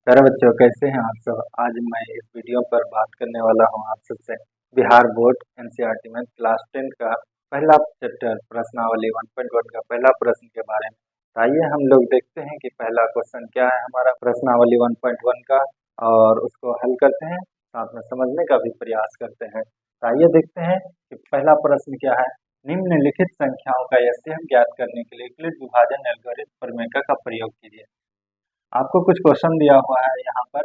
प्यारे बच्चों, कैसे हैं आप सब। आज मैं इस वीडियो पर बात करने वाला हूं आप सबसे बिहार बोर्ड एनसीईआरटी में क्लास 10 का पहला चैप्टर प्रश्नावली 1.1 का पहला प्रश्न के बारे में। तो आइए हम लोग देखते हैं कि पहला क्वेश्चन क्या है हमारा प्रश्नावली 1.1 का, और उसको हल करते हैं, साथ में समझने का भी प्रयास करते हैं। तो आइए देखते हैं कि पहला प्रश्न क्या है। निम्नलिखित संख्याओं का एचसीएफ ज्ञात करने के लिए यूक्लिड विभाजन एल्गोरिथम प्रमेय का प्रयोग कीजिए। आपको कुछ क्वेश्चन दिया हुआ है यहाँ पर,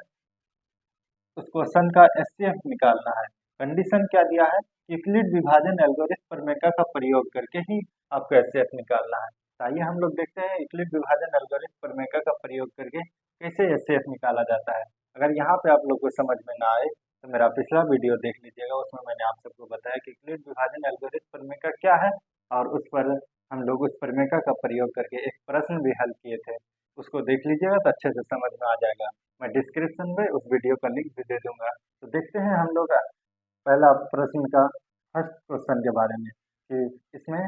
उस क्वेश्चन का एचसीएफ निकालना है। कंडीशन क्या दिया है, यूक्लिड विभाजन एल्गोरिथम प्रमेय का प्रयोग करके ही आपको एचसीएफ निकालना है। तो आइए हम लोग देखते हैं यूक्लिड विभाजन एल्गोरिथम प्रमेय का प्रयोग करके कैसे एचसीएफ निकाला जाता है। अगर यहाँ पे आप लोग को समझ में ना आए तो मेरा पिछला वीडियो देख लीजिएगा, उसमें मैंने आप सबको बताया कि यूक्लिड विभाजन एल्गोरिथम प्रमेय क्या है, और उस पर हम लोग उस प्रमेय का प्रयोग करके एक प्रश्न भी हल किए थे। उसको देख लीजिएगा तो अच्छे से समझ में आ जाएगा। मैं डिस्क्रिप्शन में उस वीडियो का लिंक भी दे दूंगा। तो देखते हैं हम लोग पहला प्रश्न का फर्स्ट क्वेश्चन के बारे में कि इसमें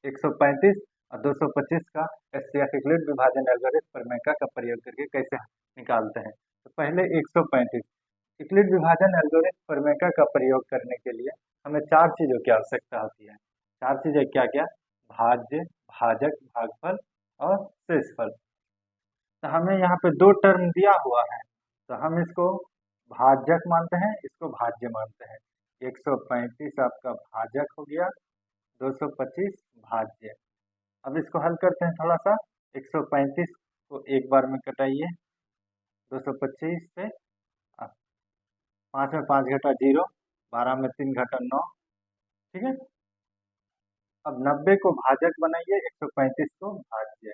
135 और 225 का एचसीएफ यूक्लिड विभाजन एल्गोरिथम प्रमेय का प्रयोग करके कैसे निकालते हैं। तो पहले 135 यूक्लिड विभाजन एल्गोरिथम प्रमेय का प्रयोग करने के लिए हमें चार चीजों की आवश्यकता होती है। चार चीजें क्या क्या, भाज्य, भाजक, भागफल और शेषफल। तो हमें यहाँ पे दो टर्म दिया हुआ है, तो हम इसको भाजक मानते हैं, इसको भाज्य मानते हैं। 135 आपका भाजक हो गया, 225 भाज्य। अब इसको हल करते हैं थोड़ा सा। 135 को एक बार में कटाइए, 225 से 5 में 5 घटा 0, 12 में 3 घटा 9, ठीक है। अब 90 को भाजक बनाइए, 135 को भाज्य।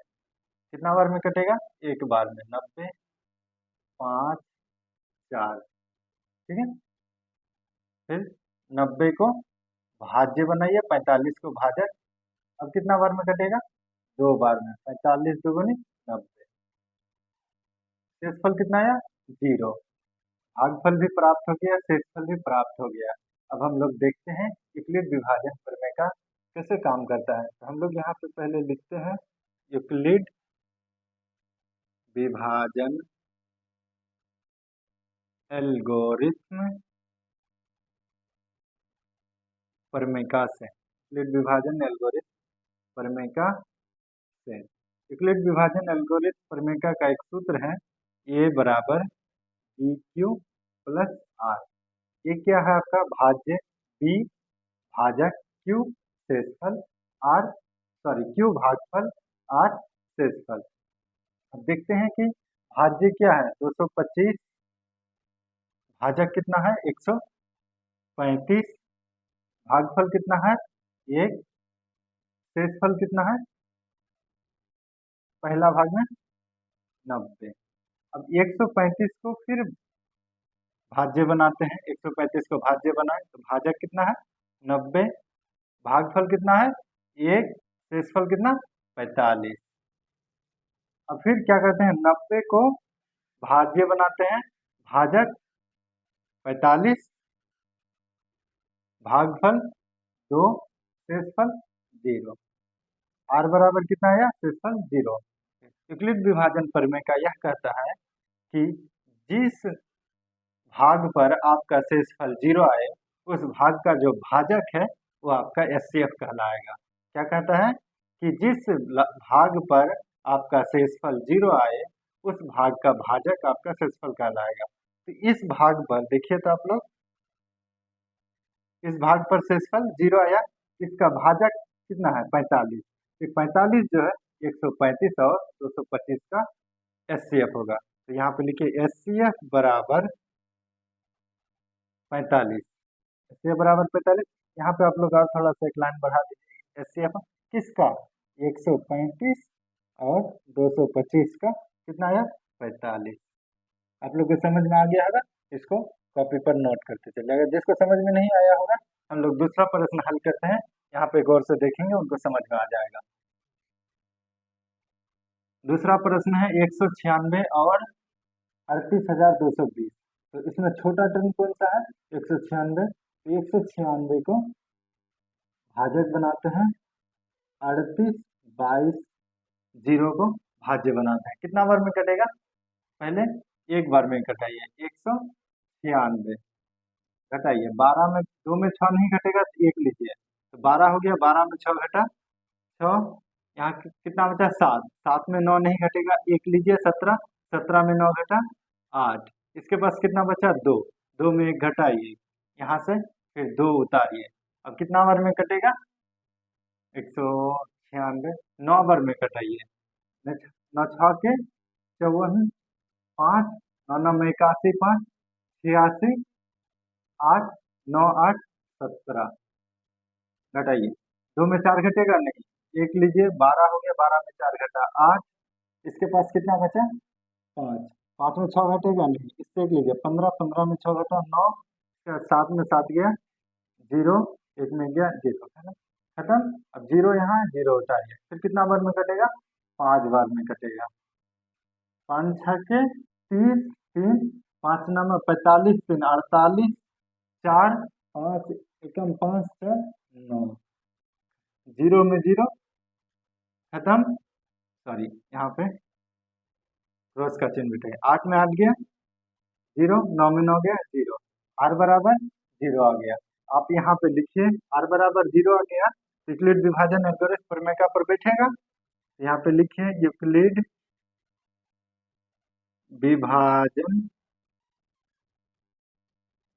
कितना बार में कटेगा, एक बार में। 90, 5, 4, ठीक है। फिर 90 को भाज्य बनाइए, 45 को भाजक। अब कितना बार में कटेगा, दो बार में। 45 दुगुनी 90। शेषफल कितना आया, 0। भागफल भी प्राप्त हो गया, शेषफल भी प्राप्त हो गया। अब हम लोग देखते हैं यूक्लिड विभाजन प्रमेय का कैसे काम करता है। तो हम लोग यहाँ पे पहले लिखते हैं यूक्लिड विभाजन एल्गोरिथम प्रमेय से। यूक्लिड विभाजन एल्गोरिथम प्रमेय से यूक्लिड विभाजन एल्गोरिथम प्रमेय का एक सूत्र है, ए बराबर बी क्यू प्लस आर। ये क्या है आपका, भाज्य, बी भाजक, क्यू शेषफल, आर क्यू भागफल, आर शेषफल। अब देखते हैं कि भाज्य क्या है, 225, भाजक कितना है 135, भागफल कितना है 1, शेषफल कितना है पहला भाग में 90। अब 135 को फिर भाज्य बनाते हैं, 135 को भाज्य बनाए तो भाजक कितना है 90, भागफल कितना है 1, शेषफल कितना 45। अब फिर क्या करते हैं, 90 को भाज्य बनाते हैं, भाजक 45, भागफल 2, शेषफल 0। आर बराबर कितना आया, शेषफल 0। यूक्लिड विभाजन प्रमेय का यह कहता है कि जिस भाग पर आपका शेषफल 0 आए, उस भाग का जो भाजक है वो आपका एचसीएफ कहलाएगा। क्या कहता है कि जिस भाग पर आपका शेषफल 0 आए, उस भाग का भाजक आपका शेषफल कहलाएगा। तो इस भाग पर देखिए तो आप लोग, इस भाग पर शेषफल 0 आया, इसका भाजक कितना है 45। तो 45 जो है 135 और 225 का एचसीएफ होगा। तो यहाँ पे लिखिए एचसीएफ बराबर 45, एचसीएफ बराबर 45। यहाँ पे आप लोग और थोड़ा सा एक लाइन बढ़ा दीजिए, एचसीएफ किसका 135 और 225 का कितना आया 45। आप लोग को समझ में आ गया होगा, इसको कॉपी पर नोट करते चलिए। अगर जिसको समझ में नहीं आया होगा, हम लोग दूसरा प्रश्न हल करते हैं, यहाँ पे गौर से देखेंगे उनको समझ में आ जाएगा। दूसरा प्रश्न है 196 और 38,220। तो इसमें छोटा टर्म कौन सा है 196। तो 196 को भाजक बनाते हैं, 38, 22, 0 को भाज्य बनाते हैं। कितना बार में कटेगा, पहले एक बार में घटाइए 196 घटाइए 12 में 2 में 6 नहीं घटेगा तो 1 लीजिए तो 12 हो गया 12 में 6 घटा 6 यहाँ कितना बचा 7 7 में 9 नहीं घटेगा 1 लीजिए 17 17 में 9 घटा 8 इसके पास कितना बचा 2 2 में 1 घटाइए यहाँ से फिर 2 उतारिए अब कितना बार में कटेगा 196 9 बार में कटाइए 9 6 के 54 5 9 9 में 81 5 86 8 9 8 17 घटाइए 2 में 4 घटेगा नहीं 1 लीजिए 12 हो गया 12 में 4 घटा 8 इसके पास कितना बचा 5 5 में 6 घटेगा नहीं इससे 1 लीजिए 15 15 में 6 घटा 9 7 में 7 गया 0 1 में गया 0 है ना खत्म अब 0 यहाँ 0 उतारिए फिर कितना बार में कटेगा 5 बार में कटेगा 5 6 के 30 3 5 9 में 45 3 48 4 5 एकम 5 6 9 0 में 0 खत्म सॉरी यहाँ पे क्रॉस का चिन्ह बिठे 8 में 8 गया 0 9 में 9 गया 0 r बराबर 0 आ गया आप यहाँ पे लिखिए r बराबर 0 आ गया यूक्लिड विभाजन एल्गोरिथम प्रमेय पर बैठेगा यहाँ पे लिखिए यूक्लिड विभाजन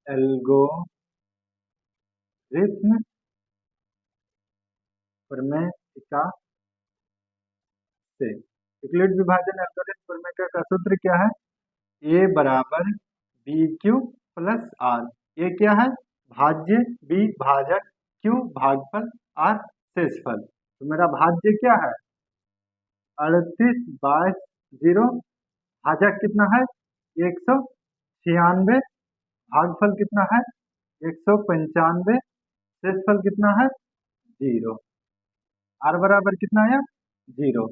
एल्गोरिथम प्रमेयिका से यूक्लिड विभाजन एल्गोरिथम प्रमेयिका का सूत्र क्या है a बराबर बी क्यू प्लस आर ये क्या है भाज्य b भाजक q भागफल r शेषफल तो मेरा भाज्य क्या है 38/0 भाजक कितना है 196 भागफल कितना है 195 शेषफल कितना है 0 r बराबर कितना आया 0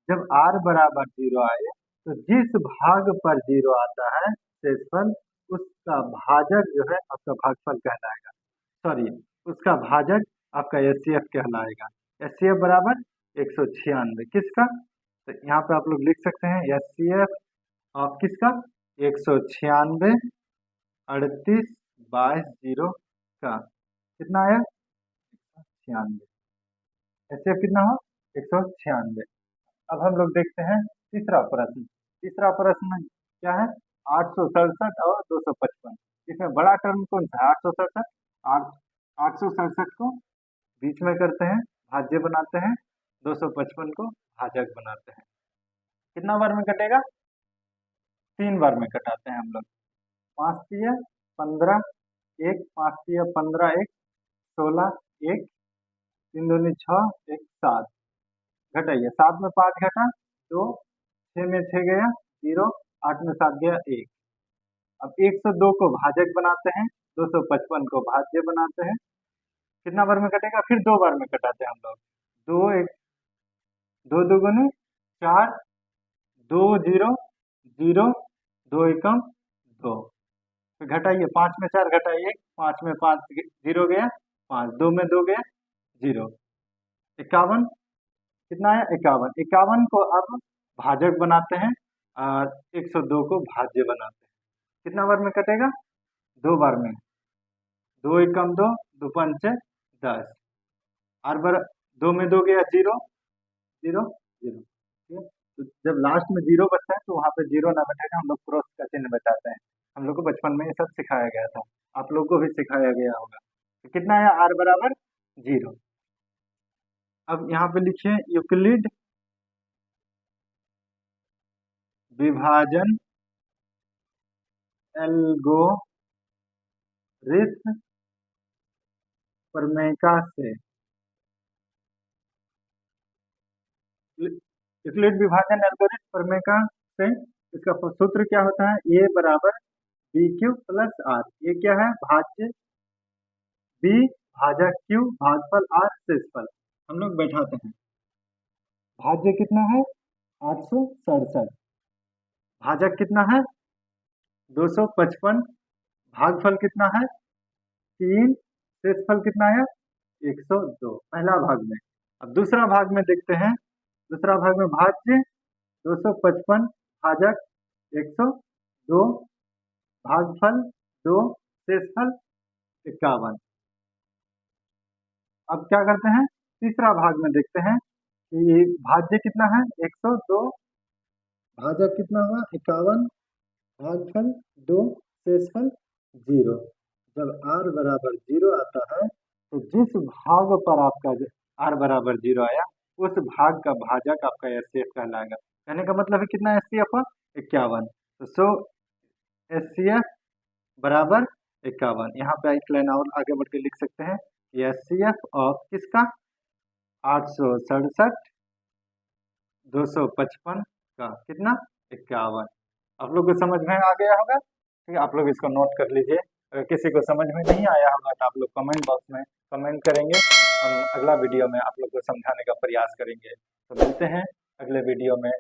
जब r बराबर 0 आए तो जिस भाग पर 0 आता है शेषफल उसका भाजक जो है आपका भागफल कहलाएगा सॉरी उसका भाजक आपका एचसीएफ कहलाएगा एचसीएफ बराबर 196 किसका तो यहाँ पे आप लोग लिख सकते हैं एचसीएफ ऑफ किसका 196 38/0 का कितना आया 196 एचसीएफ कितना हो 196 अब हम लोग देखते हैं तीसरा प्रश्न क्या है 867 और 255 इसमें बड़ा टर्म कौन सा है 867 को बीच में करते हैं भाज्य बनाते हैं 255 को भाजक बनाते हैं कितना बार में कटेगा 3 बार में कटाते हैं हम लोग 5 तिया 15 1 5 तिया 15 1 16 1 3 दूनी 6 1 7 घटाइए 7 में 5 घटा 2 6 में 6 गया 0 8 में 7 गया 1 अब 102 को भाजक बनाते हैं 255 को भाज्य बनाते हैं कितना बार में कटेगा फिर 2 बार में कटाते हैं हम लोग 2 1 2 दुगुने 4 2 0 0 2 एकम 2 फिर घटाइए 5 में 4 घटाइए 5 में 5 0 गया 5 2 में 2 गया 0 51 कितना है 51 को अब भाजक बनाते हैं और 102 को भाज्य बनाते हैं कितना बार में कटेगा 2 बार में 2 एकम 2 2 पंच 10 और बार 2 में 2 गया 0 0 0 ठीक है तो जब लास्ट में 0 बचता है तो वहाँ पे 0 ना बचेगा हम लोग क्रॉस का चिन्ह बताते हैं हम लोग को बचपन में ये सब सिखाया गया था आप लोग को भी सिखाया गया होगा तो कितना है r बराबर 0 अब यहाँ पे लिखिए यूक्लिड विभाजन एल्गोरिथम प्रमेयिका से यूक्लिड विभाजन एल्गोरिथम प्रमेयिका से इसका सूत्र क्या होता है a बराबर बी क्यू प्लस आर ये क्या है भाज्य b भाजक q भागफल r शेषफल हम लोग बैठाते हैं भाज्य कितना है 867 भाजक कितना है 255 भागफल कितना है 3 शेषफल कितना है 102 पहला भाग में अब दूसरा भाग में देखते हैं दूसरा भाग में भाज्य 255 भाजक 2 भागफल 2 शेषफल 51। अब क्या करते हैं, तीसरा भाग में देखते हैं कि भाज्य कितना है 102, भाजक कितना हुआ 51, भागफल 2, शेषफल 0। जब r बराबर 0 आता है तो जिस भाग पर आपका r बराबर 0 आया उस भाग का भाजक आपका एचसीएफ कहलाएगा। कहने का मतलब है कितना एचसीएफ हुआ 51। तो सो एचसीएफ बराबर 51। यहाँ पे एक लाइन और आगे बढ़ के लिख सकते हैं कि एचसीएफ ऑफ किसका 867 255 का कितना 51। आप लोग को समझ में आ गया होगा, ठीक है। आप लोग इसको नोट कर लीजिए। अगर किसी को समझ में नहीं आया होगा तो आप लोग कमेंट बॉक्स में कमेंट करेंगे, हम अगला वीडियो में आप लोग को समझाने का प्रयास करेंगे। तो मिलते हैं अगले वीडियो में।